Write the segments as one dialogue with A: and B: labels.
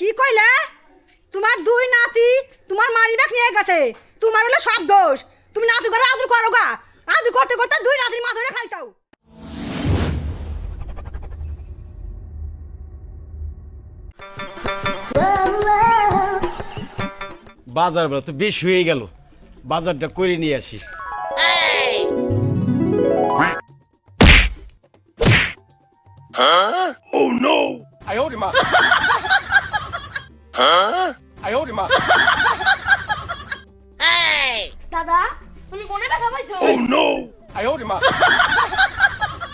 A: কি কইলে? তোমার দুই নাতি তোমার মারিবাক নিয়ে গেছে, তোমার হলো সব দোষ। তুমি নাতি করে আদর করো গা, আদর করতে করতে দুই নাতির মাথা ধরে খাইছাও।
B: বাজার বেলা তো বেশ হয়ে গেল, বাজারটা করে নিয়ে আসি।
C: Oh no! 哎呦我的妈！哎呦我的妈！
D: দাদা তুমি কোনে ব্যথা পাইছো?
C: Oh no! 哎呦我的妈！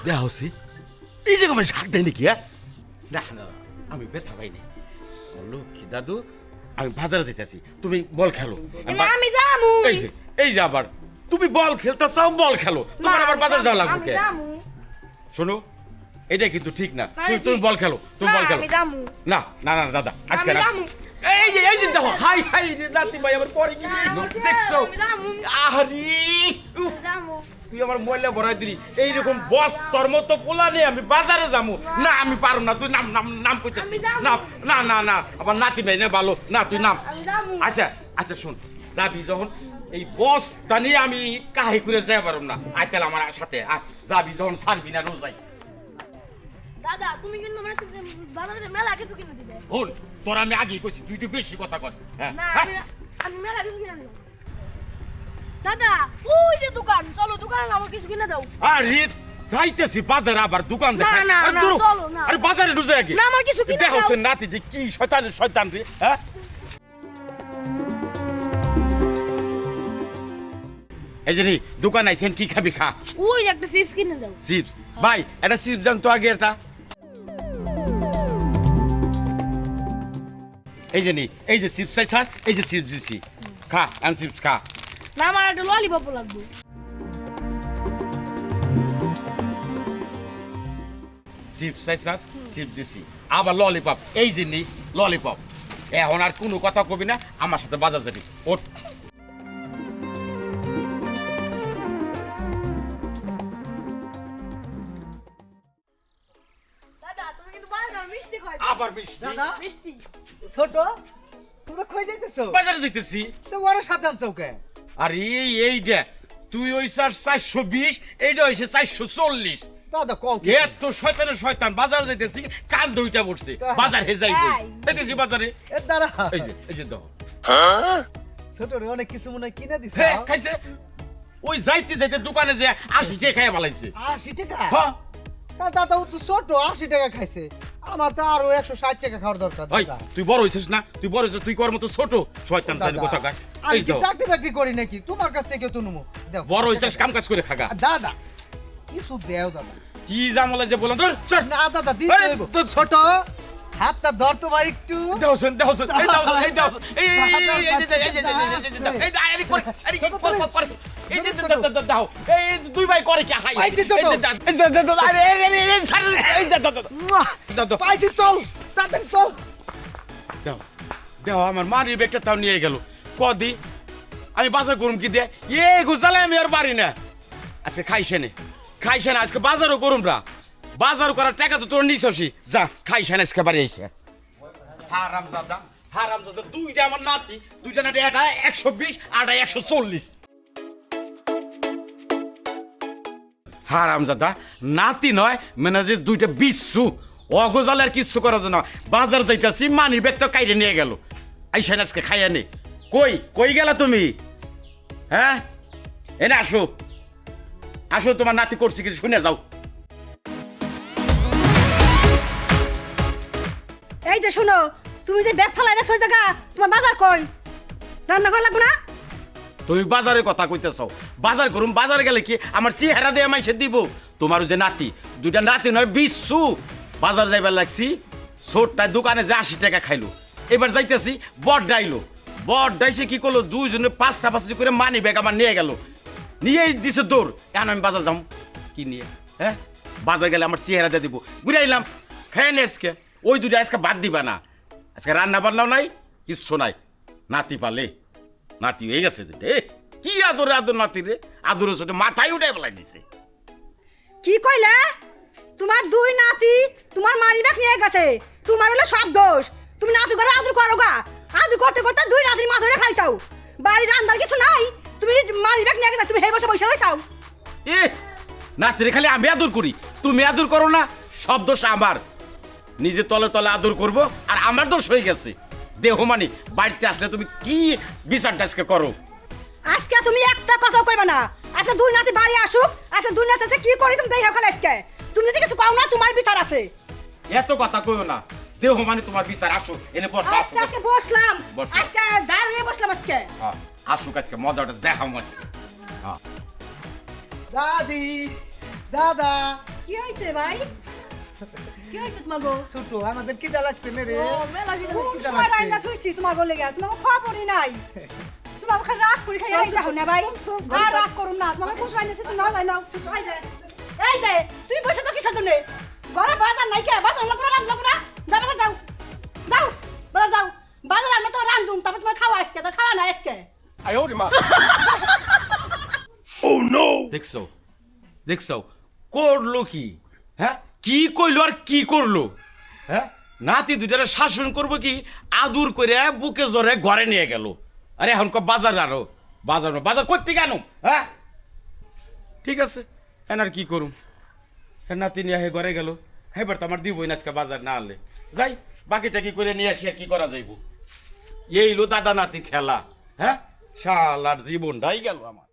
B: দেয়া হচ্ছে এই যে আমার শাক দেয় নাকি? হ্যাঁ না না, আমি ব্যথা পাইনি। লক্ষ্মী দাদু, আমি বাজারে যেতেছি, তুমি বল খেলো।
D: আমি যামু।
B: এই যে আবার তুমি বল খেলতে চাও, বল খেলো, তোমার আবার বাজার যাওয়া লাগবে।
D: আমি যামু।
B: শোনো, এটা কিন্তু ঠিক না। তুমি বল খেলো, তুমি বল খেলো।
D: আমি যামু।
B: না না না দাদা, আজকে না।
D: আমি যামু।
B: এই যে দেখো, হাই হাই নাতি ভাই আমার পরে কি দেখছো?
D: আমি যামু।
B: আহারি উফ,
D: যামু।
B: তুই আমার ময়লা ভরাই দিলি। এইরকম বস তোর মতো পোলা নিয়ে আমি বাজারে যাবো না, আমি পারো না। তুই নাম নাম নাম কইতেছিস
D: আমি যাবো।
B: না না না না, আবার নাতি ভাই না ভালো না, তুই নাম।
D: আমি যামু।
B: আচ্ছা আচ্ছা শোন, যাবি যখন এই বসটা নিয়ে আমি কাহি করে যাই পারব না। আয় তাহলে আমার সাথে যাবি যখন, ছাড়বি না রোজাই।
D: দাদা তুমি কিন্তু আমার সাথে বাজারে মেলা কিছু কিনে দিবে।
B: ভুল, তোর আমি আগেই কইছি তুই একটু বেশি কথা কর। হ্যাঁ
D: না আমি মেলা কিছু কিনে দেব। দাদা ওই যে দোকান, চলো দোকানে আমার কিছু কিনে দাও।
B: আরে যাইতেছি বাজারে, আবার দোকান দেখাই।
D: না,
B: আরে
D: না,
B: দূর হ।
D: চলো না।
B: আরে বাজারে ঢুকে আগে।
D: না, আমার কিছু কিনে
B: দেখো
D: দাও।
B: সে নাতি যে কি শয়তানের শয়তান রে। হ্যাঁ এই যে নি দোকান আইছেন, কি খাবি খা।
D: ওই যে একটা চিপস কিনে দাও।
B: চিপস ভাই, এটা চিপস জান তো আগে এটা। এই যে নি, এই যে চিপস চাইছা, এই যে চিপস দিছি, খা আমি চিপস খা।
D: না আমার একটা ললিপপ লাগবে।
B: চিপস চাইছা, চিপস দিছি, আবার ললিপপ। এই যে নি ললিপপ। এখন আর কোনো কথা কবি না, আমার সাথে বাজার যাবি। ওঠ।
D: দাদা তুমি কিন্তু বাজারে মিষ্টি খাই।
B: আবার মিষ্টি।
E: দাদা
D: মিষ্টি।
E: ছোট তোমরা কই যাইতেছো?
B: বাজারে যাইতেছি।
E: তো ওরা সাথে আনছো কে?
B: আরে এইটা তুই ওই 420, এইটা হইছে 440।
E: দাদা কও কি?
B: এত শয়তানের শয়তান, বাজারে যাইতেছি কান দুইটা পড়ছে, বাজার হে যাইব। যাইতেছি বাজারে।
E: এ দাঁড়া
B: এই যে দাও।
E: ছোট রে অনেক কিছু মনে হয় কিনে দিছে।
B: হে খাইছে। ওই যাইতে যাইতে দোকানে যে 80 টাকা খাইয়া বালাইছে।
E: 80 টাকা?
B: হ্যাঁ
E: তা দাদা ও তো ছোট 80 টাকা খাইছে, আমার তো আরো 160 টাকা খাওয়ার দরকার।
B: ওই
E: দাদা
B: তুই বড় হইছিস না, তুই বড় হইছিস, তুই কর মতো ছোট শয়তান জানি কথা কার।
E: আমি
B: এই
E: কি
B: দাও,
E: চাকরি বাকরি করি নাকি তোমার কাছ থেকে তো নেবো? দাও
B: বড় হইছিস কাম কাজ করে খাগা।
E: দাদা কিছু দেও দাদা।
B: কি জামলা যে বললাম তোর চল
E: না দাদা দিতে
B: আরে,
E: হইব তো। ছোট হাতটা ধর তো ভাই একটু।
B: দেওছেন এই দাওছেন এই দাওছেন এই আরে করে আরে কি কর এই যে দাও এই দুই ভাই করে কি হাই
E: পাইছি ছোট।
B: আরে এই দাও
E: পাইছিস, চল তাড়াতাড়ি চল।
B: দাও দাও, আমার মারি ব্যাগটা তাও নিয়ে গেল। কদি আমি বাজার করুম কি দিয়ে গুজালে আমি আর পারি না। আজকে খাইছে না, আজকে বাজারও করুম রা। বাজার করার টাকা তো তোর নিছসি, যা খাইছে না আজকে বাড়ি আইসে। হারামজাদা দুইটা আমার নাতি, দুইটা নাতি, এটা 120 আর 140। হারামজাদা নাতি নয় মানে যে দুইটা বিশ্বু অগোজালে আর কিচ্ছু করার জন্য বাজার যাইতাছি, মানি ব্যাগটা কাইরে নিয়ে গেল। আইসেন আজকে খাইয়া নে। কই গেলা তুমি? হ্যাঁ এনে আসো আসো, তোমার নাতি করছি কিছু শুনে যাও।
A: এই যে শোনো, তুমি যে ব্যাগ ফেলাই রাখছো ওই জায়গা, তোমার বাজার কই? রান্না করা লাগবে না?
B: তুমি বাজারের কথা কইতেছ, বাজার করুম, বাজারে গেলে কি আমার চেহারা দিয়ে মাইসে দিব? তোমার যে নাতি, দুইটা নাতি নয় বিশ্বু, বাজার যাইবার লাগছি, ছোটটায় দোকানে যে 80 টাকা খাইলো, এবার যাইতেছি বড় ডাইসে কি করলো, দুইজনে 5টা করে মানি ব্যাগ আমার নিয়ে গেল, নিয়েই দিছে দৌড়। এখন আমি বাজার যাম কি নিয়ে? হ্যাঁ বাজার গেলে আমার চেহারা দিয়ে দিব, ঘুরে আইলাম। খেয়ে নে আজকে, ওই দুটো আজকে বাদ দিবা না। আজকে রান্না বান্নাও নাই, কিচ্ছু নাই। নাতি পালে নাতি হয়ে গেছে রে, কি আদর নাতি রে, আদরের সাথে মাথায় উঠে বেলাই দিছে।
A: কি কইলে? তোমার দুই নাতি তোমার মারিবাক নিয়ে গেছে, তোমার হলো সব দোষ। তুমি নাতি করে আদর করো গা আদর করতে করতে দুই নাতির মাথা ধরে খাইছাও বাড়ি রান্দার কিছু নাই তুমি মারি ব্যাগ নিয়ে গেছো তুমি হে বসে বসে রইছাও
B: এ নাতিরে খালি আমি আদর করি তুমি আদর করো না সব দোষ আমার নিজে তলে তলে আদর করব আর আমার দোষ হয়ে গেছে দেহ মানে বাড়িতে আসলে তুমি কি বিচারটা আজকে করো
A: আজকে তুমি একটা কথা কইবা না আজকে দুই নাতি বাড়ি আসুক আজকে দুই নাতি আছে কি করি তুমি দেখাও খালি আজকে তুমি যদি কিছু কও না তোমার বিচার আছে
B: এত কথা কইও না দেহ মানে তোমার বিচার আসো এনে বসো
A: আজকে আজকে বসলাম
B: বসো।
A: আজকে দাঁড়িয়ে বসলাম আজকে
B: হ্যাঁ, আসুক আজকে মজাটা দেখাও আজকে হ্যাঁ
E: দাদি দাদা
A: কি হইছে ভাই কি হইছে তোমার গো
E: ছোট আমাদের খিদা লাগছে না রে
D: ও মেলা খিদা
A: কোন
E: খিদা
A: সময়
E: লাগছে।
A: রান্না থইছি তোমার গো লেগে তোমার খবরই নাই তোমার খালি রাগ করে খাই এই দেখো না ভাই আর রাগ করুন না তোমার কোন রান্না থইছি না যাই না এই যে তুই বসে তো কিসের জন্য ঘরে বাজার নাই কে বাজার লাগবে না রান্না লাগবে না যাও বাজার যাও যাও বাজার যাও বাজার আমি তো রান্ধুম তারপর তোমার খাওয়া আজকে তো খাওয়া না আজকে
C: 哎呦我的妈！
B: দেখছো দেখছো করলো কি হ্যাঁ কি কইলো আর কি করলো হ্যাঁ নাতি দুটারে শাসন করবো কি আদুর করে বুকে জোরে ঘরে নিয়ে গেল আরে এখন বাজার আরো বাজার বাজার করতে কেন হ্যাঁ ঠিক আছে এখন আর কি করুম হ্যাঁ নাতি নিয়ে হে ঘরে গেল খাইবার তো আমার দিবই না আজকে বাজার না আনলে যাই বাকিটা কি করে নিয়ে আসি আর কি করা যাইব এইলো দাদা নাতি খেলা হ্যাঁ শালার জীবনটাই গেল আমার